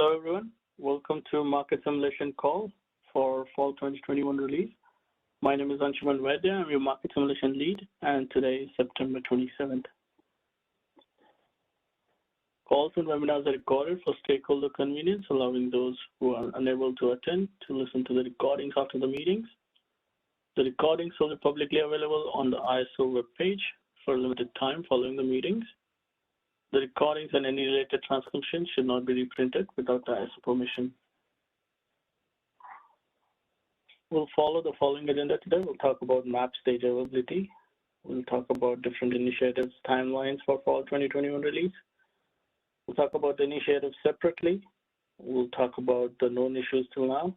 Hello, everyone. Welcome to Market Simulation Call for Fall 2021 release. My name is Anshuman Vaidya. I'm your Market Simulation Lead, and today is September 27th. Calls and webinars are recorded for stakeholder convenience, allowing those who are unable to attend to listen to the recordings after the meetings. The recordings will be publicly available on the ISO webpage for a limited time following the meetings. The recordings and any related transcriptions should not be reprinted without the ISO permission. We'll follow the following agenda today. We'll talk about map stage availability. We'll talk about different initiatives, timelines for Fall 2021 release. We'll talk about the initiatives separately. We'll talk about the known issues till now.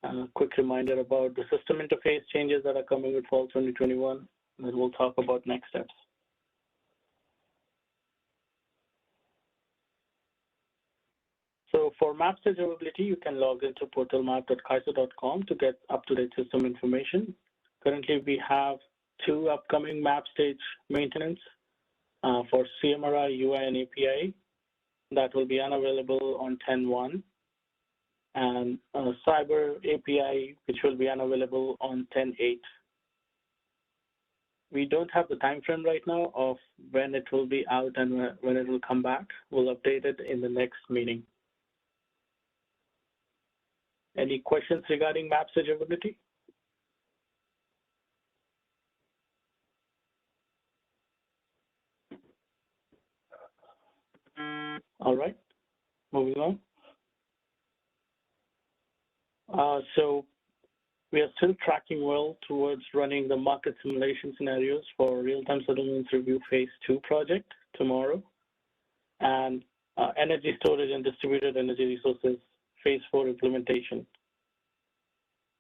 And a quick reminder about the system interface changes that are coming with Fall 2021. And then we'll talk about next steps. So for map stage availability, you can log into portalmap.kaiser.com to get up-to-date system information. Currently, we have 2 upcoming map stage maintenance for CMRI, UI, and API that will be unavailable on 10/1, and Cyber API, which will be unavailable on 10/8. We don't have the time frame right now of when it will be out and when it will come back. We'll update it in the next meeting. Any questions regarding map stage availability? All right, moving on. So we are still tracking well towards running the market simulation scenarios for real-time settlements review phase 2 project tomorrow, and energy storage and distributed energy resources phase 4 implementation.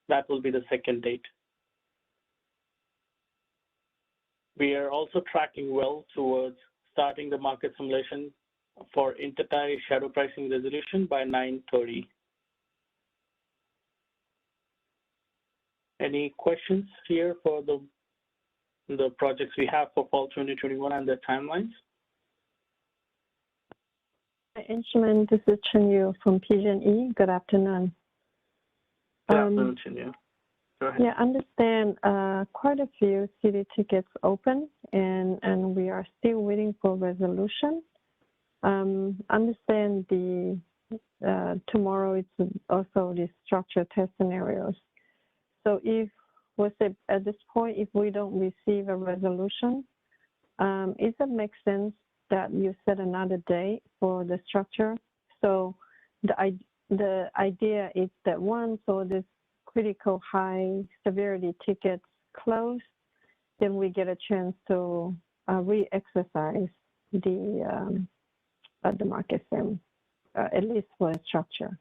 That will be the second date. We are also tracking well towards starting the market simulation for intertie shadow pricing resolution by 9:30. Any questions here for the projects we have for Fall 2021 and their timelines? Anshuman, this is Chen Yu from PG&E. Good afternoon. Good afternoon, Chen Yu. Go ahead. Yeah, I understand quite a few city tickets open, and we are still waiting for resolution. Understand the tomorrow it's also the structure test scenarios. So if at this point, if we don't receive a resolution, does it make sense that you set another date for the structure? So the idea is that once all this critical high severity tickets close, then we get a chance to re-exercise the market sim, at least for a structure.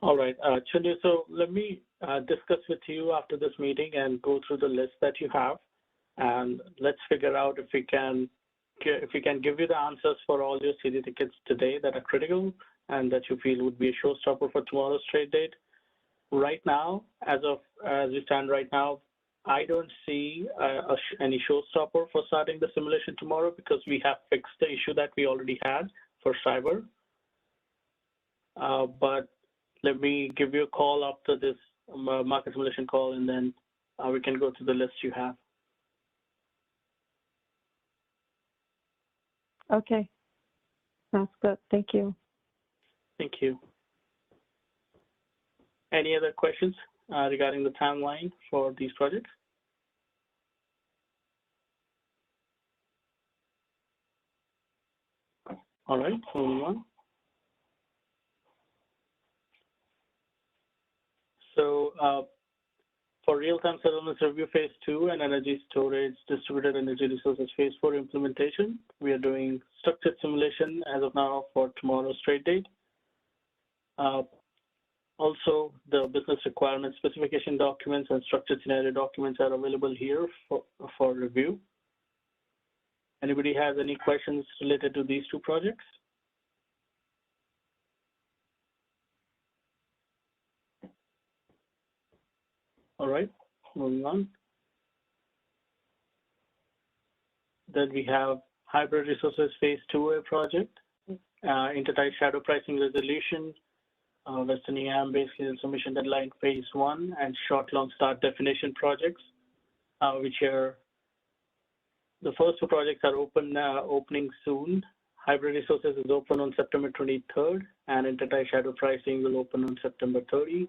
All right, Chindu, so let me discuss with you after this meeting and go through the list that you have, and let's figure out if we can give you the answers for all your city tickets today that are critical and that you feel would be a showstopper for tomorrow's trade date. Right now, as we stand right now, I don't see any showstopper for starting the simulation tomorrow because we have fixed the issue that we already had for cyber. But let me give you a call after this market simulation call, and then we can go to the list you have. Okay, sounds good. Thank you. Thank you. Any other questions regarding the timeline for these projects? All right, moving on. So for real-time settlements review phase 2 and energy storage distributed energy resources phase 4 implementation, we are doing structured simulation as of now for tomorrow's trade date. Also, the business requirements specification documents and structured scenario documents are available here for review. Anybody has any questions related to these 2 projects? All right, moving on. Then we have Hybrid Resources Phase 2A project, intertie shadow pricing resolution, Western EM basically submission deadline Phase 1, and short long start definition projects, which are the first two projects are opening soon. Hybrid Resources is open on September 23rd, and intertie shadow pricing will open on September 30,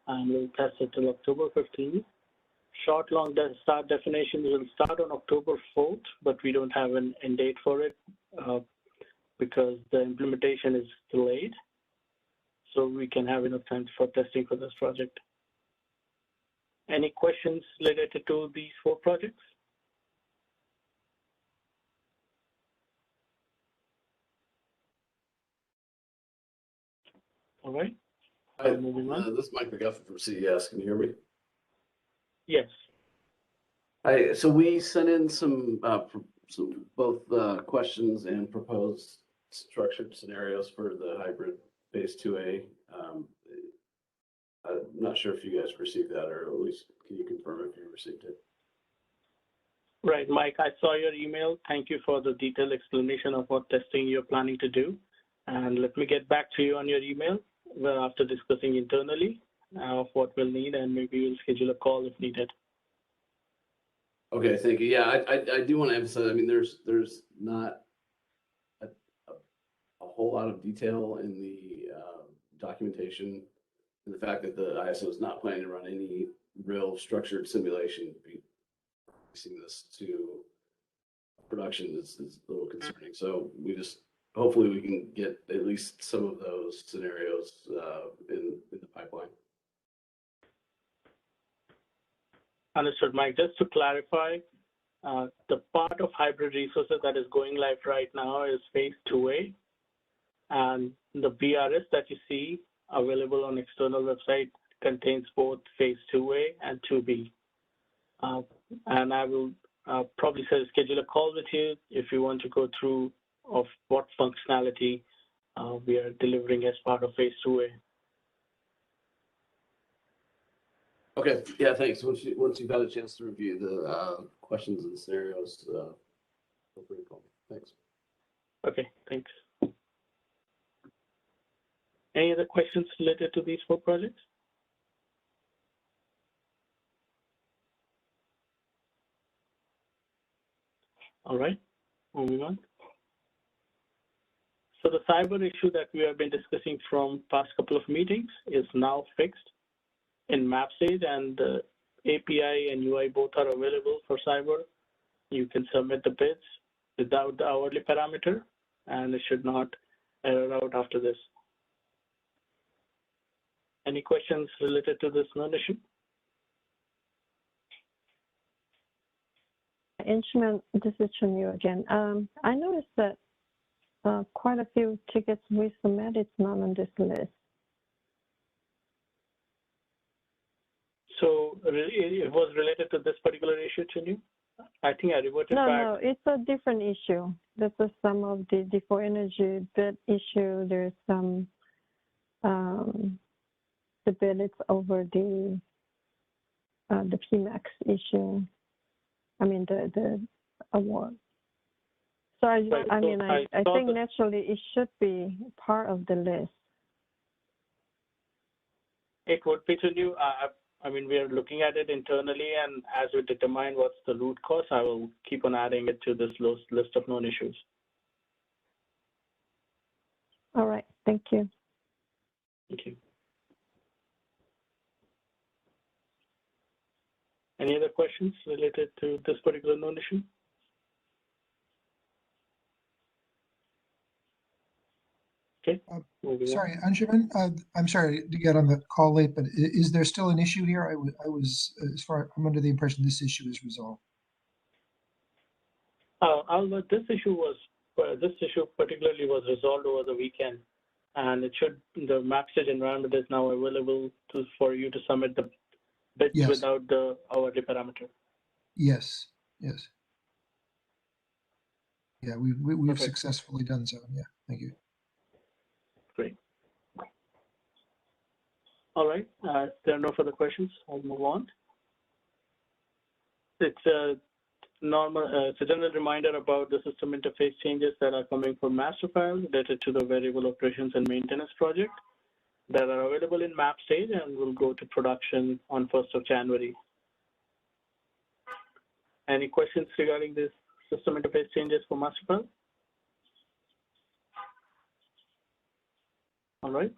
and we'll test it till October 15th. Short long start definitions will start on October 4th, but we don't have an end date for it because the implementation is delayed. So we can have enough time for testing for this project. Any questions related to these 4 projects? All right. Hi, moving on. this is Mike McGuffin from CES. Can you hear me? Yes. Hi. So we sent in some both questions and proposed structured scenarios for the hybrid Phase 2A. I'm not sure if you guys received that, or at least can you confirm if you received it? Right, Mike, I saw your email. Thank you for the detailed explanation of what testing you're planning to do. And let me get back to you on your email after discussing internally of what we'll need, and maybe we'll schedule a call if needed. Okay, thank you. Yeah, I do want to emphasize, I mean, there's not a whole lot of detail in the documentation, and the fact that the ISO is not planning to run any real structured simulation. Releasing this to production is a little concerning. So we just, hopefully we can get at least some of those scenarios in the pipeline. Understood, Mike. Just to clarify, the part of hybrid resources that is going live right now is Phase 2A, and the BRS that you see available on external website contains both Phase 2A and 2B. And I will probably schedule a call with you if you want to go through of what functionality we are delivering as part of Phase 2A. Okay, yeah, thanks. Once you've had a chance to review the questions and scenarios, feel free to call me. Thanks. Okay, thanks. Any other questions related to these 4 projects? All right, moving on. So the cyber issue that we have been discussing from past couple of meetings is now fixed in map stage, and the API and UI both are available for cyber. You can submit the bids without the hourly parameter, and it should not error out after this. Any questions related to this non-issue? Instrument, this is Chunyu again. I noticed that quite a few tickets we submitted not on this list. So it was related to this particular issue, Chunyu? I think I reverted back. No, it's a different issue. This is some of the default energy bid issue. There's some the bid is over the PMAX issue. I mean the award. So I think naturally it should be part of the list. It would be to you. I mean, we are looking at it internally, and as we determine what's the root cause, I will keep on adding it to this list of known issues. All right, thank you. Thank you. Any other questions related to this particular known issue? Okay. Sorry, Anshuman, I'm sorry to get on the call late, but is there still an issue here? I was, as far I'm under the impression this issue is resolved. This issue particularly was resolved over the weekend, and the map stage environment is now available for you to submit the bids without the hourly parameter. Yes. Yeah, we've successfully done so. Yeah, thank you. Great. All right. If there are no further questions, I'll move on. it's a general reminder about the system interface changes that are coming for master file related to the variable operations and maintenance project that are available in map stage and will go to production on 1st of January. Any questions regarding this system interface changes for master file? All right,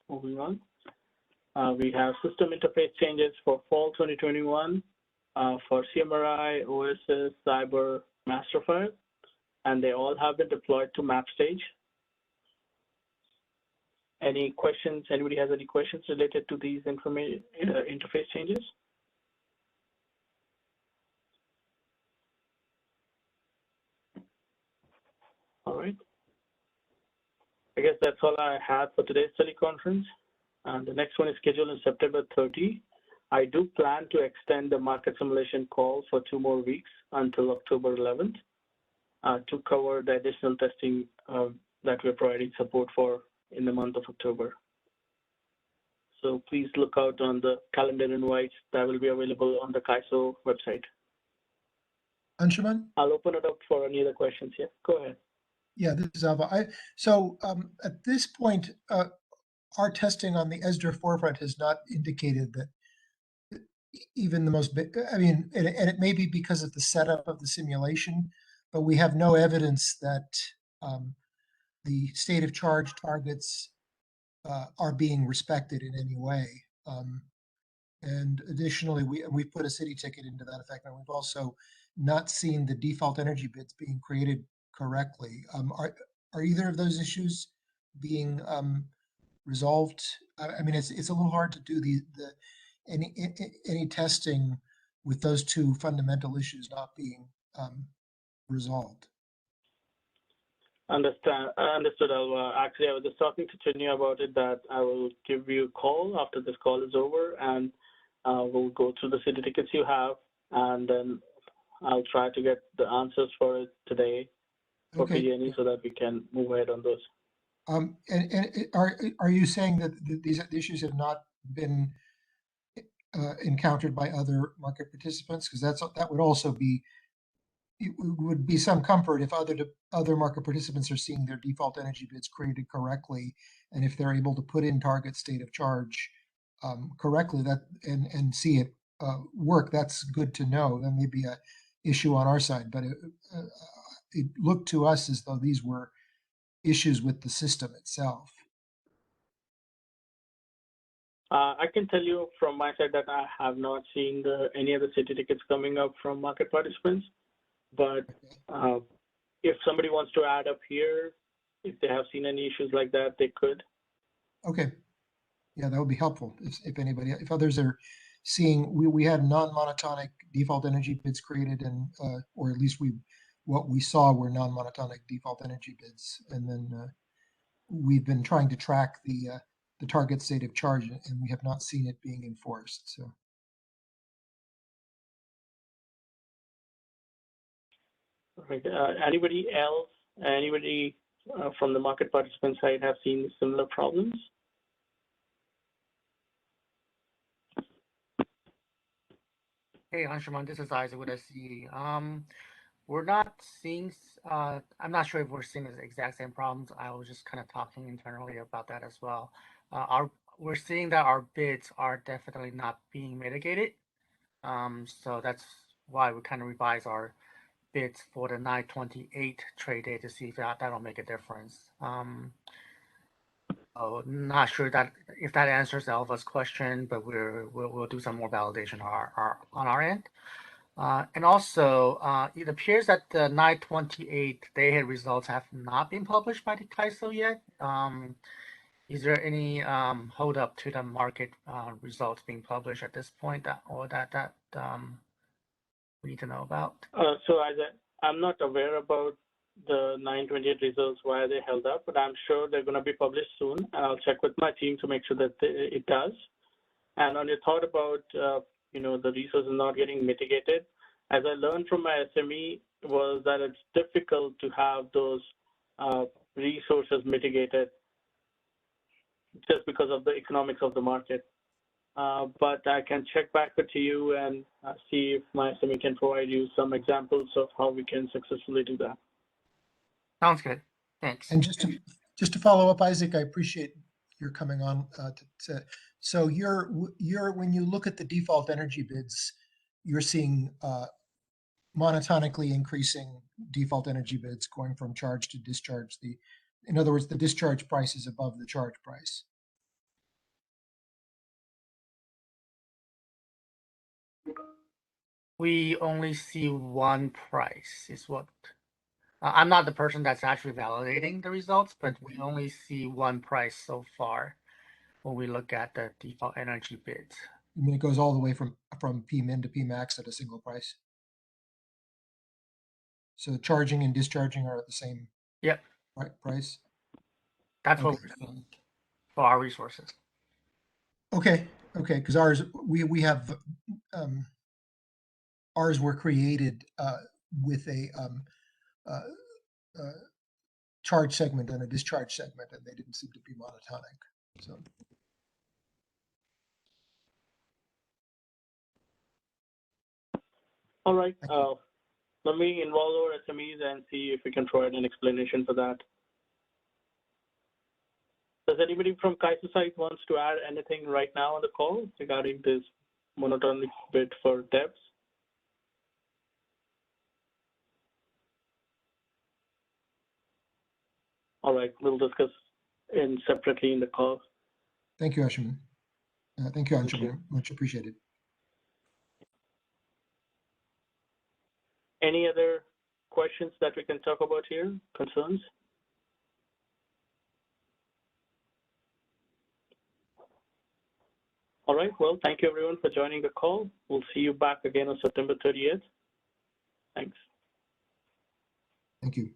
moving on. We have system interface changes for fall 2021 for CMRI, OSS, Cyber, master file, and they all have been deployed to map stage. Any questions? Anybody has any questions related to these interface changes? All right. I guess that's all I had for today's teleconference. The next one is scheduled on September 30. I do plan to extend the market simulation call for 2 more weeks until October 11th to cover the additional testing that we're providing support for in the month of October. So please look out on the calendar invites that will be available on the CAISO website. Anshuman? I'll open it up for any other questions here. Go ahead. Yeah, this is Alva. At this point, our testing on the ESDR forefront has not indicated that even the most, I mean, and it may be because of the setup of the simulation, but we have no evidence that the state of charge targets are being respected in any way. And additionally, we've put a city ticket into that effect, and we've also not seen the default energy bits being created correctly. Are either of those issues being resolved? I mean, it's a little hard to do any testing with those two fundamental issues not being resolved. Understood, Alva. Actually, I was just talking to Chinya about it, that I will give you a call after this call is over, and we'll go through the city tickets you have, and then I'll try to get the answers for it today for PG&E so that we can move ahead on those. And are you saying that these issues have not been encountered by other market participants? Because that would also be, it would be some comfort if other market participants are seeing their default energy bids created correctly, and if they're able to put in target state of charge correctly, and see it work. That's good to know. That may be a issue on our side, but it looked to us as though these were issues with the system itself. I can tell you from my side that I have not seen any other city tickets coming up from market participants, but if somebody wants to add up here, if they have seen any issues like that, they could. Okay. Yeah, that would be helpful if others are seeing, we had non-monotonic default energy bids created, and or at least what we saw were non-monotonic default energy bids, and then we've been trying to track the target state of charge, and we have not seen it being enforced. So. Right. Anybody else? Anybody from the market participant side have seen similar problems? Hey, Anshuman, this is Isaac with SE. We're not seeing, I'm not sure if we're seeing the exact same problems. I was just kind of talking internally about that as well. We're seeing that our bids are definitely not being mitigated. So that's why we kind of revise our bids for the 9/28 trade day to see if that'll make a difference. Not sure that if that answers Alva's question, but we'll do some more validation on our end. And also, it appears that the 9/28 day-ahead results have not been published by the CAISO yet. Is there any hold up to the market results being published at this point that we need to know about? So I'm not aware about the 9/28 results, why they held up, but I'm sure they're going to be published soon. And I'll check with my team to make sure that it does. And on your thought about the resources not getting mitigated, as I learned from my SME was that it's difficult to have those resources mitigated just because of the economics of the market. but I can check back with you and see if my SME can provide you some examples of how we can successfully do that. Sounds good. Thanks. And just to follow up, Isaac, I appreciate your coming on. So when you look at the default energy bids, you're seeing monotonically increasing default energy bids going from charge to discharge. In other words, the discharge price is above the charge price. We only see one price is what I'm not the person that's actually validating the results, but we only see one price so far when we look at the default energy bids. I mean, it goes all the way from P-min to P-max at a single price. So charging and discharging are at the same price. That's what we're seeing for our resources. Okay, because ours we have ours were created with a charge segment and a discharge segment, and they didn't seem to be monotonic. So. All right. Let me involve our SMEs and see if we can provide an explanation for that. Does anybody from Kaiser site wants to add anything right now on the call regarding this monotonic bid for devs? All right, we'll discuss separately in the call. Thank you, Ashman. Thank you, Anshuman. Much appreciated. Any other questions that we can talk about here? Concerns? All right, well, thank you everyone for joining the call. We'll see you back again on September 30th. Thanks. Thank you.